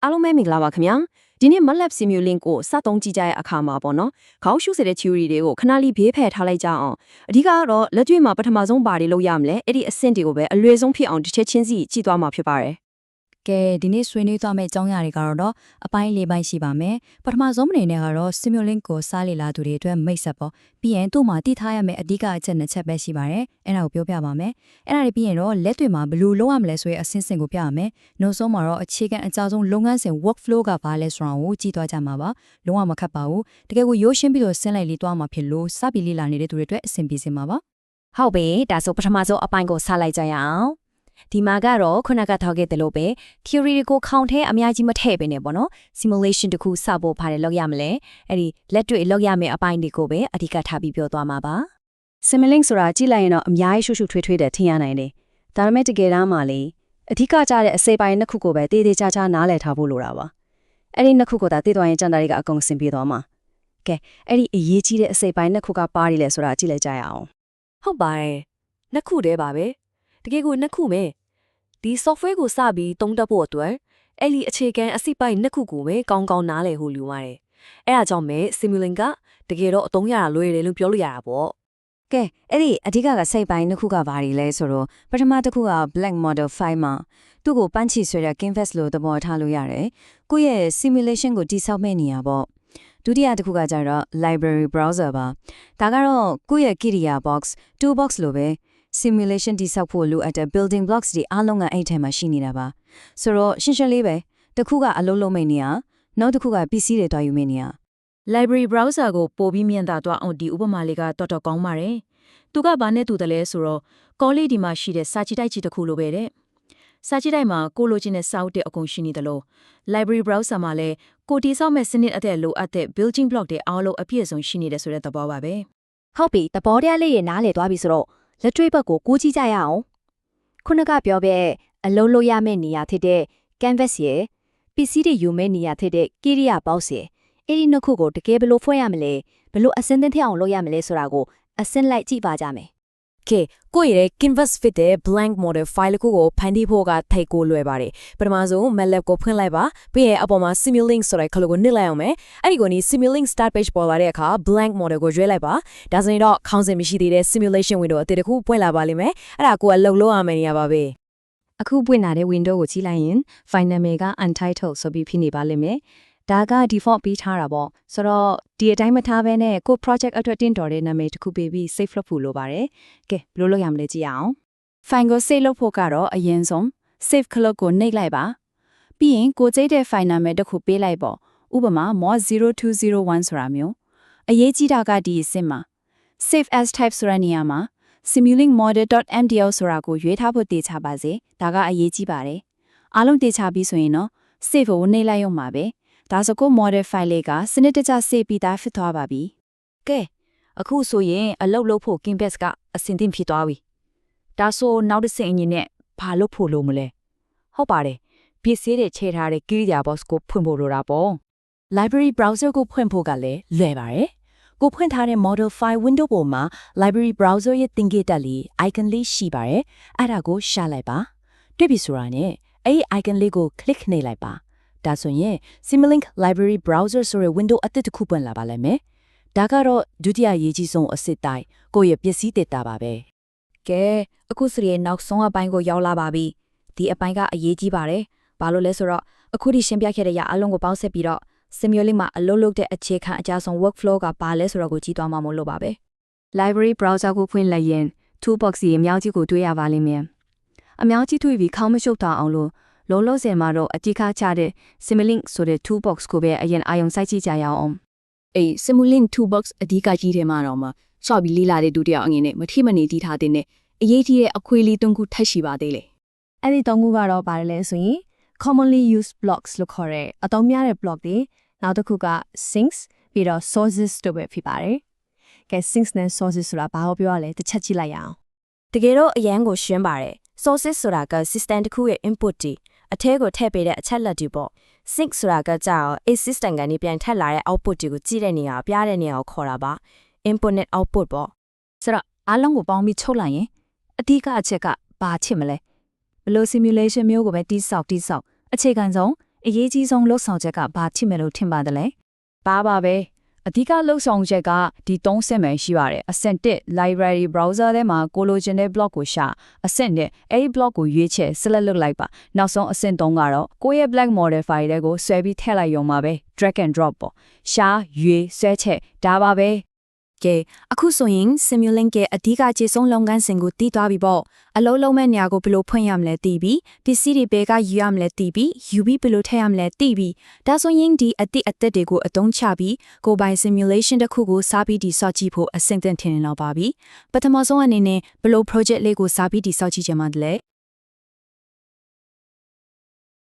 အားလုံးပဲမင်္ဂလာပါခင်ဗျာဒီနေ့ MATLAB Simulink ကိုစသုံးကြည့်ကြတဲ့အခါမှာပေါ့နော်ခေါင်းရှုစေတဲ့ theory တွေကိုခဏလေးဘေးဖယ်ထားလိုက်ကြအောင်အဓိကကတော့လက်တွေ့မှာပထမဆုံးဘာတွေလုပ်ရမလဲအဲ့ဒီအဆင့်တွေကိုပဲအလွယ်ဆုံးဖြစ်အောင်တစ်ချက်ချင်းစီကြည့်သွားမှာဖြစ်ပါတယ်ကဲဒီနေ့ဆွေးနွေးသွားမယ့်အကြောင်းအရာတွေကတော့အပိုင်း၄ပိုင်းရှိပါမယ်ပထမဆုံးအနေနဲ့ကတော့ Simulink ကိုစားလေလာသူတွေအတွက်မိတ်ဆက်ပေါ့ပြီးရင်သူ့မှာတည်ထားရမယ့်အဓိကအချက်နှစ်ချက်ပဲရှိပါတယ်အဲ့ဒါကိုပြောပြပါမယ်အဲ့ဒါတွေပြီးရင်တော့လက်တွေမှာဘယ်လိုလုပ်ရမလဲဆိုတဲ့အဆင့်ဆင့်ကိုပြရမယ်နောက်ဆုံးမှာတော့အခြေခံအကြောင်းဆုံးလုပ်ငန်းစဉ် workflow ကဘာလဲဆိုတာကိုကြည့်သွားကြမှာပါလုံးဝမခက်ပါဘူးတကယ်ကိုရိုးရှင်းပြီးတော့ဆင်းလိုက်လေးသွားမှာဖြစ်လို့စပြီးလေ့လာနေတဲ့သူတွေအတွက်အဆင်ပြေစေမှာပါဟုတ်ပြီဒါဆိုပထမဆုံးအပိုင်းကိုစလိုက်ကြရအောင်ဒီမှာကတော့ခုနကထောက်ခဲ့တယ်လို့ပဲ theory ကိုခေါင်းထဲအများကြီးမထည့်ပဲねပေါ့နော် simulation တခုစဖို့ဖားတယ်လောက်ရမလဲအဲ့ဒီလက်တွေ့လောက်ရမယ့်အပိုင်းတွေကိုပဲအဓိကထားပြီးပြောသွားမှာပါ Simulink ဆိုတာကြည့်လိုက်ရင်တော့အများကြီးရှုပ်ရှုပ်ထွေးထွေးတဲ့ထင်ရနိုင်တယ်ဒါပေမဲ့တကယ်တမ်းမှာလေအဓိကကြတဲ့အစိပ်ပိုင်းနှစ်ခုကိုပဲတေးသေးချာချာနားလည်ထားဖို့လိုတာပါအဲ့ဒီနှစ်ခုကိုသာသိသွားရင်ကျန်တာတွေကအကုန်ဆင်ပြေသွားမှာကဲအဲ့ဒီအရေးကြီးတဲ့အစိပ်ပိုင်းနှစ်ခုကပါးရီလဲဆိုတာကြည့်လိုက်ကြရအောင်ဟုတ်ပါတယ်နှစ်ခုတည်းပါပဲတကယ်ကိုနှစ်ခုပဲဒီ software ကိုစပြီးတုံးတက်ဖို့အတွက်အဲ့ဒီအခြေခံအစိပ်ပိုင်းနှစ်ခုကိုပဲကောင်းကောင်းနားလည်ဖို့လိုပါတယ်အဲ့ဒါကြောင့်ပဲ Simulink ကတကယ်တော့အသုံးရတာလွယ်တယ်လို့ပြောလို့ရတာပေါ့ကဲအဲ့ဒီအဓိကစိတ်ပိုင်းနှစ်ခုကဘာတွေလဲဆိုတော့ပထမတစ်ခုက Black Model 5မှာသူ့ကိုပန်းချီဆွဲတဲ့ canvas လို့သဘောထားလို့ရတယ်ကိုယ့်ရဲ့ simulation ကိုတိစောက်မဲ့နေရပေါ့ဒုတိယတစ်ခုကကျတော့ library browser ပါဒါကတော့ကိုယ့်ရဲ့ Kiria box toolbox လို့ပဲ simulation တိစောက်ဖို့လိုအပ်တဲ့ building blocks တွေအားလုံးကအဲ့ထဲမှာရှိနေတာပါဆိုတော့ရှင်းရှင်းလေးပဲတစ်ခုကအလုံးလုံးမိနေရနောက်တစ်ခုက PC တွေတွားယူမိနေရlibrary browser ကိုပို့ပြီးမြင်သာသွားအောင်ဒီဥပမာလေးကတော်တော်ကောင်းပါတယ်။သူကဘာနဲ့တူတယ်လဲဆိုတော့ကောလေးဒီမှာရှိတဲ့စာကြည့်တိုက်ကြီးတစ်ခုလိုပဲတဲ့။စာကြည့်တိုက်မှာကိုလိုချင်တဲ့စာအုပ်တွေအကုန်ရှိနေတယ်လို့ library browser မှာလည်းကိုတီဆောက်မဲ့စနစ်အသက်လိုအပ်တဲ့ building block တွေအားလုံးအပြည့်အစုံရှိနေတဲ့ဆိုတဲ့သဘောပါပဲ။ဟုတ်ပြီသဘောတရားလေးရနားလည်သွားပြီဆိုတော့လက်တွေ့ဘက်ကိုကြည့်ကြရအောင်။ခုနကပြောပဲအလုံးလို့ရမယ့်နေရာဖြစ်တဲ့ canvas ရဲ့ PC တွေယူမဲ့နေရာဖြစ်တဲ့ Kiria box ရဲ့အဲ့ဒီနှစ်ခုကိုတကယ်ဘယ်လိုဖွဲ့ရမလဲဘယ်လိုအစင်းသင်းထအောင်လုပ်ရမလဲဆိုတာကိုအစင်းလိုက်ကြည့်ပါကြမယ်ကဲကိုယ့်ရဲ့ canvas fit တဲ့ blank model file ကိုဖန်တီးဖို့ကထိုက်ကိုလွယ်ပါတယ်ပထမဆုံး MATLAB ကိုဖွင့်လိုက်ပါပြီးရင်အပေါ်မှာ Simulink ဆိုတဲ့ခလို့ကိုနစ်လိုက်အောင်မယ်အဲ့ဒီကိုနီ Simulink start page ပေါ်လာတဲ့အခါ blank model ကိုရွေးလိုက်ပါဒါဆိုရင်တော့ခေါင်းစဉ်မရှိသေးတဲ့ simulation window အသစ်တစ်ခုပွင့်လာပါလိမ့်မယ်အဲ့ဒါကိုအလုပ်လုပ်ရမယ်နေရပါပဲအခုပွင့်လာတဲ့ window ကိုကြည့်လိုက်ရင် file name က untitled ဆိုပြီးဖြစ်နေပါလိမ့်မယ်ဒါက default ပေးထားတာပေါ့ဆိုတော့ဒီအတိုင်းမထားဘဲနဲ့ကို project အတွက်တင်တော်တဲ့နာမည်တစ်ခုပေးပြီး save လုပ်ဖို့လိုပါတယ်ကဲဘယ်လိုလုပ်ရမလဲကြည့်အောင် file ကို save လုပ်ဖို့ကတော့အရင်ဆုံး save ခလုတ်ကိုနှိပ်လိုက်ပါပြီးရင်ကိုကြိတ်တဲ့ file နာမည်တစ်ခုပေးလိုက်ပေါ့ဥပမာ mod0201 ဆိုတာမျိုးအရေးကြီးတာကဒီအဆင့်မှာ save as type ဆိုတဲ့နေရာမှာ simulink model.mdl ဆိုတာကိုရွေးထားဖို့တည်ချပါစေဒါကအရေးကြီးပါတယ်အားလုံးတည်ချပြီးဆိုရင်တော့ save ကိုနှိပ်လိုက်ရုံပါပဲဒါဆိုကို model file လေးကစနစ်တကျ save ပြီးသားဖြစ်သွားပါပြီ။ကဲအခုဆိုရင်အလုပ်လုပ်ဖို့ canvas ကအဆင်သင့်ဖြစ်သွားပြီ။ဒါဆိုနောက်တစ်ဆင့်အရင်နဲ့ဘာလုပ်ဖို့လိုမလဲ။ဟုတ်ပါတယ်။ပြည့်စည်တဲ့ခြေထားတဲ့ Kiria box ကိုဖွင့်ဖို့လိုတာပေါ့။ library browser ကိုဖွင့်ဖို့ကလည်းလွယ်ပါတယ်။ကိုဖွင့်ထားတဲ့ model file window ပေါ်မှာ library browser ရဲ့သင်္ကေတလေး icon လေးရှိပါတယ်။အဲ့ဒါကိုရှာလိုက်ပါ။တွေ့ပြီဆိုတာနဲ့အဲ့ဒီ icon လေးကို click နှိပ်လိုက်ပါ။ဒါဆိုရင် Simulink Library Browser ဆိုတဲ့ window အသစ်တစ်ခုပွင့်လာပါလိမ့်မယ်။ဒါကတော့ဒုတိယအရေးကြီးဆုံးအစစ်တိုင်းကိုယ့်ရဲ့ပစ္စည်းဒေတာပါပဲ။ကဲအခုဆိုရင်နောက်ဆုံးအပိုင်းကိုရောက်လာပါပြီ။ဒီအပိုင်းကအရေးကြီးပါတယ်။ဘာလို့လဲဆိုတော့အခုဒီရှင်းပြခဲ့တဲ့အရာအလုံးကိုပေါင်းဆက်ပြီးတော့ Simulink မှာအလုပ်လုပ်တဲ့အခြေခံအကြဆုံး workflow ကဘာလဲဆိုတော့ကိုကြည့်သွားမှာမို့လို့ပါပဲ။ Library Browser ကိုဖွင့်လိုက်ရင် Toolbox ရဲ့အများကြီးကိုတွေ့ရပါလိမ့်မယ်။အများကြီးတွေ့ပြီးခေါင်းမရှုပ်တာအောင်လို့လောလောဆယ်မှာတော့အတိအကျတဲ့ Simulink ဆိုတဲ့ toolbox ကိုပဲအရင်အာရုံစိုက်ကြည့်ကြရအောင်အေး Simulink toolbox အဓိကကြီးထဲမှာတော့မှစပြီးလေးလာတဲ့ဒုတိယအငင်းနဲ့မထိမနေတီးထားတဲ့အရေးကြီးတဲ့အခွေလေး၃ခုထပ်ရှိပါသေးလေအဲ့ဒီ၃ခုကတော့ပါတယ်လဲဆိုရင် commonly used blocks လို့ခေါ်တဲ့အသုံးများတဲ့ block တွေနောက်တစ်ခုက sinks ပြီးတော့ sources တို့ပဲဖြစ်ပါတယ်ကဲ sinks နဲ့ sources ဆိုတာဘာကိုပြောရလဲတစ်ချက်ကြည့်လိုက်ရအောင်တကယ်တော့အရန်ကိုရှင်းပါတယ် sources ဆိုတာက system တစ်ခုရဲ့ input တွေအထဲကိုထည့်ပေးတဲ့အချက်လက်တွေပေါ့ sink ဆိုတာကကြောက် a system ကနေပြန်ထပ်လာတဲ့ output တွေကိုကြည့်တဲ့နေရာပြတဲ့နေရာကိုခေါ်တာပါ input နဲ့ output ပေါ့ဆိုတော့အားလုံးကိုပေါင်းပြီးချုပ်လိုက်ရင်အဓိကအချက်ကဘာချစ်မလဲဘယ်လို simulation မျိုးကိုပဲတိစောက်အခြေခံဆုံး အရေးကြီးဆုံးလှုပ်ဆောင်ချက်ကဘာဖြစ်မယ်လို့ထင်ပါတယ်လဲ ပါပဲအဓိကလှုပ်ဆောင်ချက်ကဒီ3ဆင့်ပဲရှိပါတယ်အဆင့်1 library browser ထဲမှာကိုလိုချင်တဲ့ blog ကိုရှာအဆင့်2အဲဒီ blog ကိုရွေးချယ် select လုပ်လိုက်ပါနောက်ဆုံးအဆင့်3ကတော့ကိုယ့်ရဲ့ black model file တွေကိုဆွဲပြီးထည့်လိုက်ရုံပါပဲ drag and drop ပေါ့ရှာရွေးဆွဲချက်ဒါပါပဲ ကဲအခုဆိုရင် Simulink ရဲ့အဓိကခြေဆုံးလုပ်ငန်းစဉ်ကိုတည်သွားပြီပေါ့အလုံးလုံးမဲ့နေရာကိုဘယ်လိုဖွင့်ရမလဲသိပြီပစ္စည်းတွေဘယ်ကယူရမလဲသိပြီယူပြီးဘယ်လိုထည့်ရမလဲသိပြီဒါဆိုရင်ဒီအသည့်အသက်တွေကိုအသုံးချပြီးကိုယ်ပိုင် simulation တစ်ခုကိုစားပြီးဒီဆော့ကြည့်ဖို့အဆင့်သင့်ထင်နေတော့ပါပြီပထမဆုံးအနေနဲ့ဘယ်လို project လေးကိုစားပြီးဒီဆော့ကြည့်ချင်မှတလဲ